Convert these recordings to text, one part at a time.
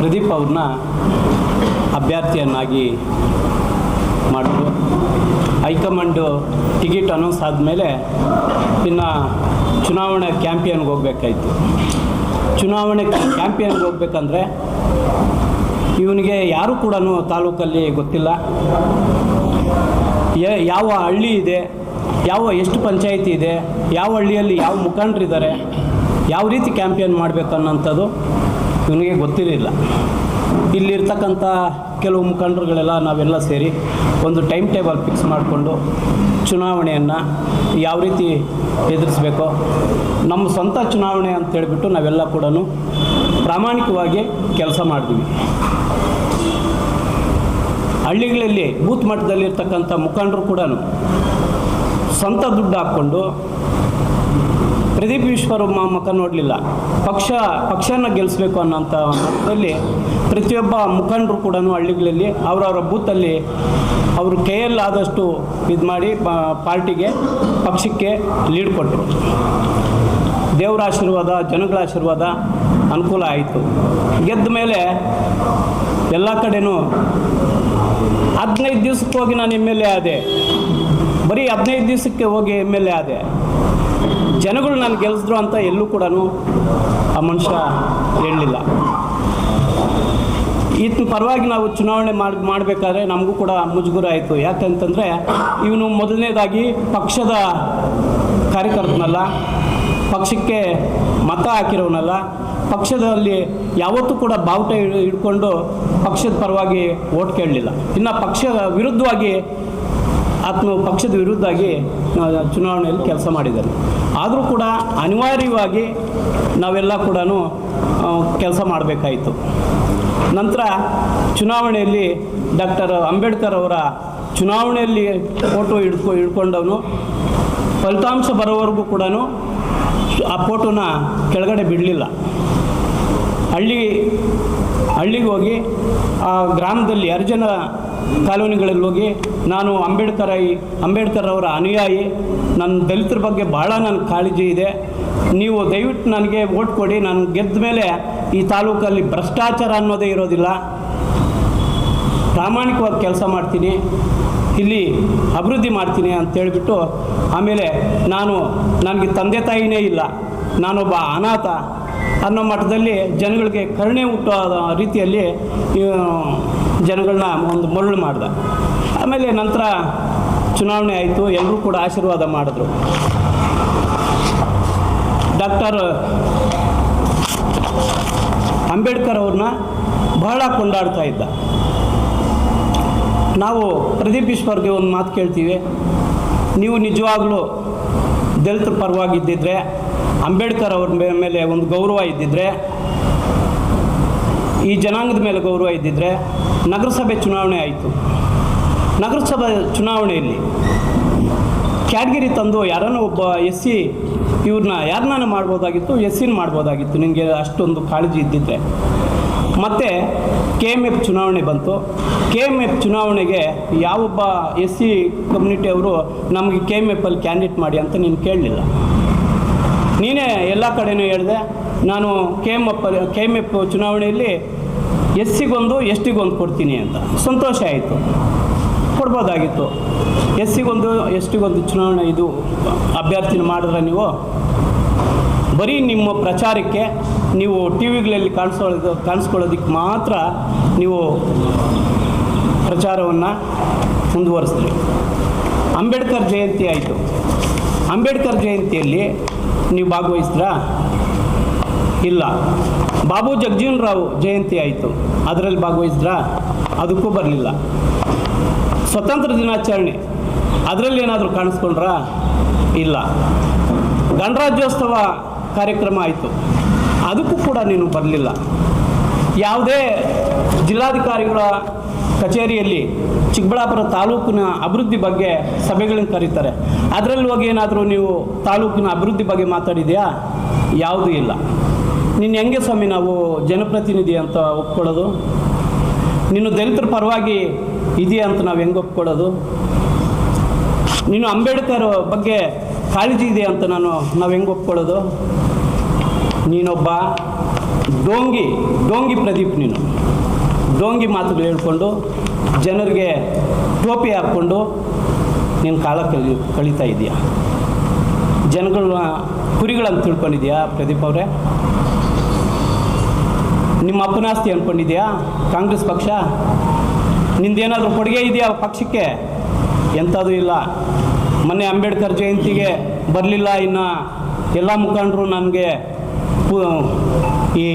ಪ್ರದೀಪ್ ಅವ್ರನ್ನ ಅಭ್ಯರ್ಥಿಯನ್ನಾಗಿ ಮಾಡಿದ್ರು. High command ticket announce ಆದಮೇಲೆ ಇನ್ನು ಚುನಾವಣೆ ಕ್ಯಾಂಪಿಯನ್ಗೆ ಹೋಗಬೇಕಾಯ್ತು. ಚುನಾವಣೆ ಕ್ಯಾಂಪಿಯನ್ಗೆ ಹೋಗ್ಬೇಕಂದ್ರೆ ಇವನಿಗೆ ಯಾರೂ ಕೂಡ ತಾಲೂಕಲ್ಲಿ ಗೊತ್ತಿಲ್ಲ, ಯಾವ ಹಳ್ಳಿ ಇದೆ, ಎಷ್ಟು ಪಂಚಾಯಿತಿ ಇದೆ, ಯಾವ ಹಳ್ಳಿಯಲ್ಲಿ ಯಾವ ಮುಖಂಡರಿದ್ದಾರೆ, ಯಾವ ರೀತಿ ಕ್ಯಾಂಪಿಯನ್ ಮಾಡಬೇಕನ್ನೋಂಥದ್ದು ಇವನಿಗೆ ಗೊತ್ತಿರಲಿಲ್ಲ. ಇಲ್ಲಿರ್ತಕ್ಕಂಥ ಕೆಲವು ಮುಖಂಡರುಗಳೆಲ್ಲ ನಾವೆಲ್ಲ ಸೇರಿ ಒಂದು ಟೈಮ್ ಟೇಬಲ್ ಫಿಕ್ಸ್ ಮಾಡಿಕೊಂಡು ಚುನಾವಣೆಯನ್ನು ಯಾವ ರೀತಿ ಎದುರಿಸಬೇಕೋ, ನಮ್ಮ ಸ್ವಂತ ಚುನಾವಣೆ ಅಂತೇಳಿಬಿಟ್ಟು ನಾವೆಲ್ಲ ಕೂಡ ಪ್ರಾಮಾಣಿಕವಾಗಿ ಕೆಲಸ ಮಾಡಿದ್ವಿ. ಹಳ್ಳಿಗಳಲ್ಲಿ ಬೂತ್ ಮಟ್ಟದಲ್ಲಿರ್ತಕ್ಕಂಥ ಮುಖಂಡರು ಕೂಡ ಸ್ವಂತ ದುಡ್ಡು ಹಾಕ್ಕೊಂಡು ಪ್ರದೀಪ್ ಈಶ್ವರ್ ಮುಖ ನೋಡಲಿಲ್ಲ, ಪಕ್ಷನ ಗೆಲ್ಲಿಸಬೇಕು ಅನ್ನೋಂಥ ಮಟ್ಟದಲ್ಲಿ ಪ್ರತಿಯೊಬ್ಬ ಮುಖಂಡರು ಕೂಡ ಹಳ್ಳಿಗಳಲ್ಲಿ ಅವರವರ ಬೂತಲ್ಲಿ ಅವರು ಕೈಯಲ್ಲಿ ಆದಷ್ಟು ಇದು ಮಾಡಿ ಪಾರ್ಟಿಗೆ ಪಕ್ಷಕ್ಕೆ ಲೀಡ್ ಕೊಟ್ಟರು. ದೇವರ ಆಶೀರ್ವಾದ, ಜನಗಳ ಆಶೀರ್ವಾದ ಅನುಕೂಲ ಆಯಿತು. ಗೆದ್ದ ಮೇಲೆ ಎಲ್ಲ ಕಡೆನೂ 15 ದಿವಸಕ್ಕೆ ಹೋಗಿ ನಾನು MLA ಆದೆ, ಬರೀ 15 ದಿವಸಕ್ಕೆ ಹೋಗಿ MLA ಆದೆ, ಜನಗಳು ನಾನು ಗೆಲ್ಲಿಸಿದ್ರು ಅಂತ ಎಲ್ಲೂ ಕೂಡ ಆ ಮನುಷ್ಯ ಹೇಳಲಿಲ್ಲ. ಈತನ ಪರವಾಗಿ ನಾವು ಚುನಾವಣೆ ಮಾಡಬೇಕಾದ್ರೆ ನಮಗೂ ಕೂಡ ಮುಜುಗರ ಆಯಿತು. ಯಾಕಂತಂದರೆ ಇವನು ಮೊದಲನೇದಾಗಿ ಪಕ್ಷದ ಕಾರ್ಯಕರ್ತನಲ್ಲ, ಪಕ್ಷಕ್ಕೆ ಮತ ಹಾಕಿರೋನಲ್ಲ, ಪಕ್ಷದಲ್ಲಿ ಯಾವತ್ತೂ ಕೂಡ ಬಾವುಟ ಹಿಡ್ಕೊಂಡು ಪಕ್ಷದ ಪರವಾಗಿ ಓಟ್ ಕೇಳಲಿಲ್ಲ. ಇನ್ನು ಪಕ್ಷದ ವಿರುದ್ಧವಾಗಿ ಪಕ್ಷದ ವಿರುದ್ಧವಾಗಿ ಚುನಾವಣೆಯಲ್ಲಿ ಕೆಲಸ ಮಾಡಿದ್ದಾರೆ. ಆದರೂ ಕೂಡ ಅನಿವಾರ್ಯವಾಗಿ ನಾವೆಲ್ಲ ಕೂಡ ಕೆಲಸ ಮಾಡಬೇಕಾಯಿತು. ನಂತರ ಚುನಾವಣೆಯಲ್ಲಿ ಡಾಕ್ಟರ್ ಅಂಬೇಡ್ಕರ್ ಅವರ ಚುನಾವಣೆಯಲ್ಲಿ ಫೋಟೋ ಹಿಡ್ಕೊಂಡವನು ಫಲಿತಾಂಶ ಬರೋವರೆಗೂ ಕೂಡ ಆ ಫೋಟೋನ ಕೆಳಗಡೆ ಬಿಡಲಿಲ್ಲ. ಹಳ್ಳಿಗೆ ಹೋಗಿ ಆ ಗ್ರಾಮದಲ್ಲಿ ಹರಿಜನ ಕಾಲೋನಿಗಳಲ್ಲಿ ಹೋಗಿ ನಾನು ಅಂಬೇಡ್ಕರ್ ಅವರ ಅನುಯಾಯಿ, ನನ್ನ ದಲಿತರ ಬಗ್ಗೆ ಭಾಳ ನನ್ನ ಕಾಳಜಿ ಇದೆ, ನೀವು ದಯವಿಟ್ಟು ನನಗೆ ವೋಟ್ ಕೊಡಿ, ನಾನು ಗೆದ್ದ ಮೇಲೆ ಈ ತಾಲೂಕಲ್ಲಿ ಭ್ರಷ್ಟಾಚಾರ ಅನ್ನೋದೇ ಇರೋದಿಲ್ಲ, ಪ್ರಾಮಾಣಿಕವಾಗಿ ಕೆಲಸ ಮಾಡ್ತೀನಿ, ಇಲ್ಲಿ ಅಭಿವೃದ್ಧಿ ಮಾಡ್ತೀನಿ ಅಂತೇಳಿಬಿಟ್ಟು, ಆಮೇಲೆ ನನಗೆ ತಂದೆ ತಾಯಿನೇ ಇಲ್ಲ, ನಾನೊಬ್ಬ ಅನಾಥ ಅನ್ನೋ ಮಟ್ಟದಲ್ಲಿ ಜನಗಳಿಗೆ ಕರುಣೆ ಹುಟ್ಟೋ ರೀತಿಯಲ್ಲಿ ಜನಗಳನ್ನ ಒಂದು ಮರಳು ಮಾಡ್ದ. ಆಮೇಲೆ ನಂತರ ಚುನಾವಣೆ ಆಯಿತು, ಎಲ್ಲರೂ ಕೂಡ ಆಶೀರ್ವಾದ ಮಾಡಿದ್ರು. ಡಾಕ್ಟರ್ ಅಂಬೇಡ್ಕರ್ ಅವ್ರನ್ನ ಬಹಳ ಕೊಂಡಾಡ್ತಾ ಇದ್ದ. ನಾವು ಪ್ರದೀಪ್ ಈಶ್ವರ್ಗೆ ಒಂದು ಮಾತು ಕೇಳ್ತೀವಿ, ನೀವು ನಿಜವಾಗ್ಲೂ ದಲಿತರ ಪರವಾಗಿದ್ದಿದ್ರೆ, ಅಂಬೇಡ್ಕರ್ ಅವ್ರ ಮೇಲೆ ಒಂದು ಗೌರವ ಇದ್ದಿದ್ರೆ, ಈ ಜನಾಂಗದ ಮೇಲೆ ಗೌರವ ಇದ್ದಿದ್ರೆ, ನಗರಸಭೆ ಚುನಾವಣೆ ಆಯಿತು. ನಗರಸಭೆ ಚುನಾವಣೆಯಲ್ಲಿ ಕ್ಯಾಟಗಿರಿ ತಂದು ಯಾರನ್ನೋ ಒಬ್ಬ SC ಇವ್ರನ್ನ ಯಾರನ್ನ ಮಾಡ್ಬೋದಾಗಿತ್ತು, SCನ ಮಾಡ್ಬೋದಾಗಿತ್ತು ನಿಮಗೆ ಅಷ್ಟೊಂದು ಕಾಳಜಿ ಇದ್ದಿದ್ದರೆ. ಮತ್ತು KMF ಚುನಾವಣೆ ಬಂತು. KMF ಚುನಾವಣೆಗೆ ಯಾವೊಬ್ಬ SC ಕಮ್ಯುನಿಟಿ ಅವರು ನಮಗೆ KMFಲ್ಲಿ ಕ್ಯಾಂಡಿಡೇಟ್ ಮಾಡಿ ಅಂತ ನೀನು ಕೇಳಲಿಲ್ಲ. ನೀನೇ ಎಲ್ಲ ಕಡೆನೂ ಹೇಳಿದೆ, ನಾನು KMF ಚುನಾವಣೆಯಲ್ಲಿ SCಗೊಂದು STಗೊಂದು ಕೊಡ್ತೀನಿ ಅಂತ. ಸಂತೋಷ ಆಯಿತು, ಕೊಡ್ಬೋದಾಗಿತ್ತು. SCಗೊಂದು STಗೊಂದು ಚುನಾವಣೆ ಇದು ಅಭ್ಯರ್ಥಿನ ಮಾಡಿದ್ರೆ ನೀವು ಬರೀ ನಿಮ್ಮ ಪ್ರಚಾರಕ್ಕೆ, ನೀವು TVಗಳಲ್ಲಿ ಕಾಣಿಸ್ಕೊಳ್ಳೋದಕ್ಕೆ ಮಾತ್ರ ನೀವು ಪ್ರಚಾರವನ್ನು ಮುಂದುವರಿಸಿದ್ರಿ. ಅಂಬೇಡ್ಕರ್ ಜಯಂತಿ ಆಯಿತು. ಅಂಬೇಡ್ಕರ್ ಜಯಂತಿಯಲ್ಲಿ ನೀವು ಭಾಗವಹಿಸಿದ್ರಾ? ಇಲ್ಲ. ಬಾಬು ಜಗಜೀವನ್ ರಾವ್ ಜಯಂತಿ ಆಯಿತು, ಅದರಲ್ಲಿ ಭಾಗವಹಿಸಿದ್ರಾ? ಅದಕ್ಕೂ ಬರಲಿಲ್ಲ. ಸ್ವತಂತ್ರ ದಿನಾಚರಣೆ ಅದರಲ್ಲಿ ಏನಾದರೂ ಕಾಣಿಸ್ಕೊಂಡ್ರಾ? ಇಲ್ಲ. ಗಣರಾಜ್ಯೋತ್ಸವ ಕಾರ್ಯಕ್ರಮ ಆಯಿತು, ಅದಕ್ಕೂ ಕೂಡ ನೀನು ಬರಲಿಲ್ಲ. ಯಾವುದೇ ಜಿಲ್ಲಾಧಿಕಾರಿಗಳ ಕಚೇರಿಯಲ್ಲಿ ಚಿಕ್ಕಬಳ್ಳಾಪುರ ತಾಲೂಕಿನ ಅಭಿವೃದ್ಧಿ ಬಗ್ಗೆ ಸಭೆಗಳನ್ನು ಕರೀತಾರೆ, ಅದರಲ್ಲಿ ಹೋಗಿ ಏನಾದರೂ ನೀವು ತಾಲೂಕಿನ ಅಭಿವೃದ್ಧಿ ಬಗ್ಗೆ ಮಾತಾಡಿದೆಯಾ? ಯಾವುದೂ ಇಲ್ಲ. ನೀನು ಹೆಂಗೆ ಸ್ವಾಮಿ ನಾವು ಜನಪ್ರತಿನಿಧಿ ಅಂತ ಒಪ್ಕೊಳ್ಳೋದು? ನೀನು ದಲಿತರ ಪರವಾಗಿ ಇದೆಯಾ ಅಂತ ನಾವು ಹೆಂಗೆ ಒಪ್ಕೊಳ್ಳೋದು? ನೀನು ಅಂಬೇಡ್ಕರ್ ಬಗ್ಗೆ ಕಾಳಜಿ ಇದೆ ಅಂತ ನಾವು ಹೆಂಗೆ ಒಪ್ಕೊಳ್ಳೋದು? ನೀನೊಬ್ಬ ಡೋಂಗಿ ಪ್ರದೀಪ್, ನೀನು ಡೋಂಗಿ ಮಾತುಗಳು ಹೇಳ್ಕೊಂಡು ಜನರಿಗೆ ಟೋಪಿ ಹಾಕ್ಕೊಂಡು ನೀನು ಕಾಲ ಕಳೀತಾ ಇದೆಯಾ? ಜನಗಳನ್ನ ಕುರಿಗಳಂತ ತಿಳ್ಕೊಂಡಿದ್ಯಾ ಪ್ರದೀಪ್ ಅವರೇ? ನಿಮ್ಮ ಅಪ್ಪನ ಆಸ್ತಿ ಅಂದ್ಕೊಂಡಿದ್ಯಾ ಕಾಂಗ್ರೆಸ್ ಪಕ್ಷ? ನಿಂದೇನಾದರೂ ಕೊಡುಗೆ ಇದೆಯಾ ಪಕ್ಷಕ್ಕೆ? ಎಂಥದ್ದು ಇಲ್ಲ. ಮೊನ್ನೆ ಅಂಬೇಡ್ಕರ್ ಜಯಂತಿಗೆ ಬರಲಿಲ್ಲ, ಇನ್ನು ಎಲ್ಲ ಮುಖಂಡರು ನನಗೆ ಈ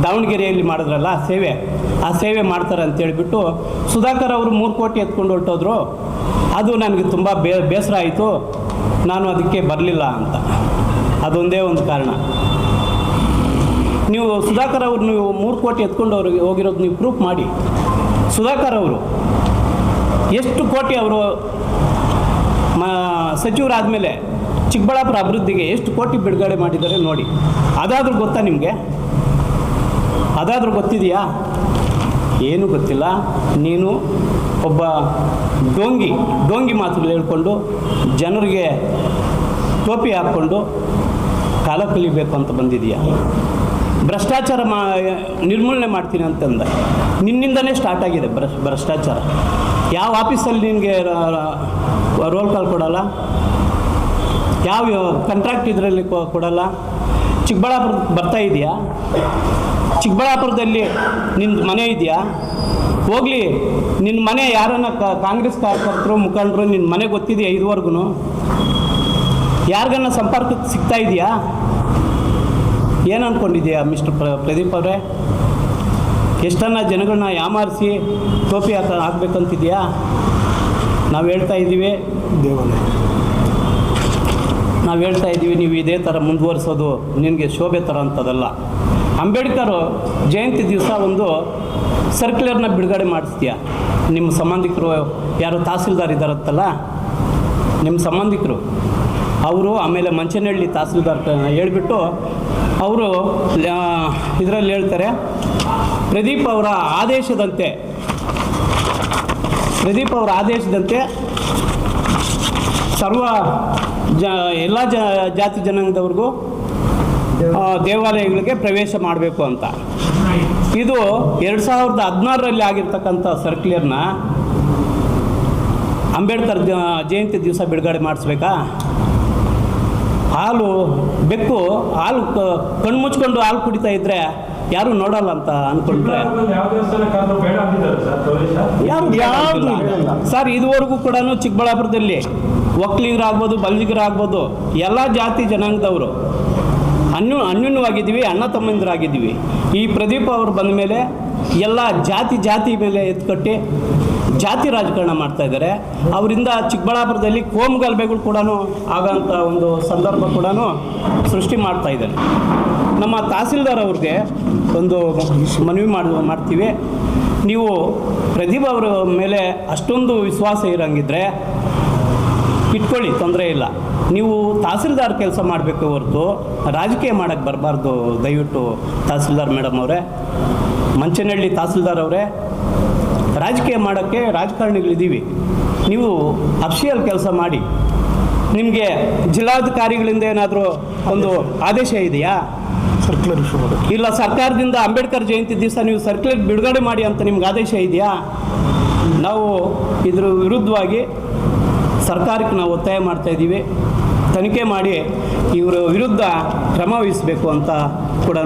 ದಾವಣಗೆರೆಯಲ್ಲಿ ಮಾಡಿದ್ರಲ್ಲ ಆ ಸೇವೆ ಮಾಡ್ತಾರೆ ಅಂತೇಳಿಬಿಟ್ಟು ಸುಧಾಕರ್ ಅವರು 3 ಕೋಟಿ ಎತ್ಕೊಂಡು ಹೊರಟೋದ್ರು. ಅದು ನನಗೆ ತುಂಬ ಬೇಸರ ಆಯಿತು, ನಾನು ಅದಕ್ಕೆ ಬರಲಿಲ್ಲ ಅಂತ. ಅದೊಂದೇ ಒಂದು ಕಾರಣ. ನೀವು ಸುಧಾಕರ್ ಅವರು ನೀವು 3 ಕೋಟಿ ಎತ್ಕೊಂಡು ಅವ್ರಿಗೆ ಹೋಗಿರೋದು ನೀವು ಪ್ರೂಫ್ ಮಾಡಿ. ಸುಧಾಕರ್ ಅವರು ಎಷ್ಟು ಕೋಟಿ ಅವರು ಸಚಿವರಾದಮೇಲೆ ಚಿಕ್ಕಬಳ್ಳಾಪುರ ಅಭಿವೃದ್ಧಿಗೆ ಎಷ್ಟು ಕೋಟಿ ಬಿಡುಗಡೆ ಮಾಡಿದ್ದಾರೆ ನೋಡಿ. ಅದಾದರೂ ಗೊತ್ತಾ ನಿಮಗೆ? ಅದಾದರೂ ಗೊತ್ತಿದೆಯಾ? ಏನೂ ಗೊತ್ತಿಲ್ಲ. ನೀನು ಒಬ್ಬ ಡೋಂಗಿ ಮಾತುಗಳು ಹೇಳ್ಕೊಂಡು ಜನರಿಗೆ ಟೋಪಿ ಹಾಕ್ಕೊಂಡು ಕಾಲ ಕಲಿಬೇಕು ಅಂತ ಬಂದಿದೆಯಾ? ಭ್ರಷ್ಟಾಚಾರ ನಿರ್ಮೂಲನೆ ಮಾಡ್ತೀನಿ ಅಂತಂದ. ನಿನ್ನಿಂದನೇ ಸ್ಟಾರ್ಟ್ ಆಗಿದೆ ಭ್ರಷ್ಟಾಚಾರ. ಯಾವ ಆಫೀಸಲ್ಲಿ ನಿನಗೆ ರೋಲ್ ಕಾಲ್ ಕೊಡಲ್ಲ, ಯಾವ ಕಾಂಟ್ರಾಕ್ಟ್ ಇದರಲ್ಲಿ ಕೊಡಲ್ಲ. ಚಿಕ್ಕಬಳ್ಳಾಪುರ ಬರ್ತಾ ಇದೆಯಾ? ಚಿಕ್ಕಬಳ್ಳಾಪುರದಲ್ಲಿ ನಿನ್ನ ಮನೆ ಇದೆಯಾ? ಹೋಗಲಿ, ನಿನ್ನ ಮನೆ ಯಾರನ್ನ ಕಾಂಗ್ರೆಸ್ ಕಾರ್ಯಕರ್ತರು ಮುಖಂಡರು ನಿನ್ನ ಮನೆ ಗೊತ್ತಿದೆಯಾ? ಇದುವರೆಗೂ ಯಾರಿಗನ್ನ ಸಂಪರ್ಕಕ್ಕೆ ಸಿಗ್ತಾ ಇದೆಯಾ? ಏನು ಅಂದ್ಕೊಂಡಿದೆಯಾ ಮಿಸ್ಟರ್ ಪ್ರದೀಪ್ ಅವರೇ? ಎಷ್ಟನ್ನ ಜನಗಳನ್ನ ಯಾಮಾರಿಸಿ ಟೋಪಿ ಹಾಕ್ಬೇಕಂತಿದೆಯಾ? ನಾವು ಹೇಳ್ತಾ ಇದ್ದೀವಿ ನೀವು ಇದೇ ಥರ ಮುಂದುವರಿಸೋದು ನಿನಗೆ ಶೋಭೆ ಥರ ಅಂತದಲ್ಲ. ಅಂಬೇಡ್ಕರ್ ಜಯಂತಿ ದಿವಸ ಒಂದು ಸರ್ಕ್ಯುಲರ್ನ ಬಿಡುಗಡೆ ಮಾಡಿಸ್ತೀಯ. ನಿಮ್ಮ ಸಂಬಂಧಿಕರು ಯಾರು ತಹಸೀಲ್ದಾರ್ ಇದ್ದಾರಂತಲ್ಲ, ನಿಮ್ಮ ಸಂಬಂಧಿಕರು ಅವರು, ಆಮೇಲೆ ಮಂಚನಹಳ್ಳಿ ತಹಸೀಲ್ದಾರ್ ಹೇಳ್ಬಿಟ್ಟು ಅವರು ಇದರಲ್ಲಿ ಹೇಳ್ತಾರೆ, ಪ್ರದೀಪ್ ಅವರ ಆದೇಶದಂತೆ ಸರ್ವ ಎಲ್ಲ ಜಾತಿ ಜನಾಂಗದವ್ರಿಗೂ ದೇವಾಲಯಗಳಿಗೆ ಪ್ರವೇಶ ಮಾಡಬೇಕು ಅಂತ. ಇದು 2016ರಲ್ಲಿ ಆಗಿರ್ತಕ್ಕಂಥ ಸರ್ಕ್ಯುಲರ್ನ ಅಂಬೇಡ್ಕರ್ ಜಯಂತಿ ದಿವಸ ಬಿಡುಗಡೆ ಮಾಡಿಸ್ಬೇಕಾ? ಬೆಕ್ಕು ಹಾಲು ಕಣ್ಮುಚ್ಕೊಂಡು ಹಾಲು ಕುಡಿತಾ ಇದ್ರೆ ಯಾರು ನೋಡಲ್ಲ ಅಂತ ಅಂದ್ಕೊಂಡ್ರೆ ಸರ್, ಇದುವರೆಗೂ ಕೂಡ ಚಿಕ್ಕಬಳ್ಳಾಪುರದಲ್ಲಿ ಒಕ್ಕಲಿಗರಾಗ್ಬೋದು, ಬಲ್ಲಿಗರಾಗ್ಬೋದು, ಎಲ್ಲ ಜಾತಿ ಜನಾಂಗದವರು ಅನ್ಯೂನ್ಯವಾಗಿದ್ದೀವಿ, ಅಣ್ಣ ತಮ್ಮಂದಿರಾಗಿದ್ದೀವಿ. ಈ ಪ್ರದೀಪ್ ಅವರು ಬಂದ ಮೇಲೆ ಎಲ್ಲ ಜಾತಿ ಮೇಲೆ ಎತ್ಕಟ್ಟಿ ಜಾತಿ ರಾಜಕಾರಣ ಮಾಡ್ತಾ ಇದ್ದಾರೆ. ಅವರಿಂದ ಚಿಕ್ಕಬಳ್ಳಾಪುರದಲ್ಲಿ ಕೋಮುಗಲಭೆಗಳು ಕೂಡ ಆಗೋಂಥ ಒಂದು ಸಂದರ್ಭ ಕೂಡ ಸೃಷ್ಟಿ ಮಾಡ್ತಾ ಇದ್ದಾರೆ. ನಮ್ಮ ತಹಸೀಲ್ದಾರ್ ಅವ್ರಿಗೆ ಒಂದು ಮನವಿ ಮಾಡ್ತೀವಿ. ನೀವು ಪ್ರದೀಪ್ ಅವರ ಮೇಲೆ ಅಷ್ಟೊಂದು ವಿಶ್ವಾಸ ಇರೋಂಗಿದ್ರೆ ಇಟ್ಕೊಳ್ಳಿ, ತೊಂದರೆ ಇಲ್ಲ. ನೀವು ತಹಸೀಲ್ದಾರ್ ಕೆಲಸ ಮಾಡಬೇಕು ಹೊರತು ರಾಜಕೀಯ ಮಾಡೋಕ್ಕೆ ಬರಬಾರ್ದು. ದಯವಿಟ್ಟು ತಹಸೀಲ್ದಾರ್ ಮೇಡಮ್ ಅವರೇ, ಮಂಚನಹಳ್ಳಿ ತಹಸೀಲ್ದಾರ್ ಅವರೇ, ರಾಜಕೀಯ ಮಾಡೋಕ್ಕೆ ರಾಜಕಾರಣಿಗಳಿದ್ದೀವಿ. ನೀವು ಅಫಿಷಿಯಲ್ ಕೆಲಸ ಮಾಡಿ. ನಿಮಗೆ ಜಿಲ್ಲಾಧಿಕಾರಿಗಳಿಂದ ಏನಾದರೂ ಒಂದು ಆದೇಶ ಇದೆಯಾ? ಸರ್ಕ್ಯುಲರ್ ಇಶ್ಯೂ ಮಾಡಿ. ಇಲ್ಲ, ಸರ್ಕಾರದಿಂದ ಅಂಬೇಡ್ಕರ್ ಜಯಂತಿ ದಿವಸ ನೀವು ಸರ್ಕ್ಯುಲರ್ ಬಿಡುಗಡೆ ಮಾಡಿ ಅಂತ ನಿಮ್ಗೆ ಆದೇಶ ಇದೆಯಾ? ನಾವು ಇದ್ರ ವಿರುದ್ಧವಾಗಿ ಸರ್ಕಾರಕ್ಕೆ ನಾವು ಒತ್ತಾಯ ಮಾಡ್ತಾಯಿದ್ದೀವಿ. ತನಿಖೆ ಮಾಡಿ ಇವರ ವಿರುದ್ಧ ಕ್ರಮ ವಹಿಸಬೇಕು ಅಂತ ಕೂಡ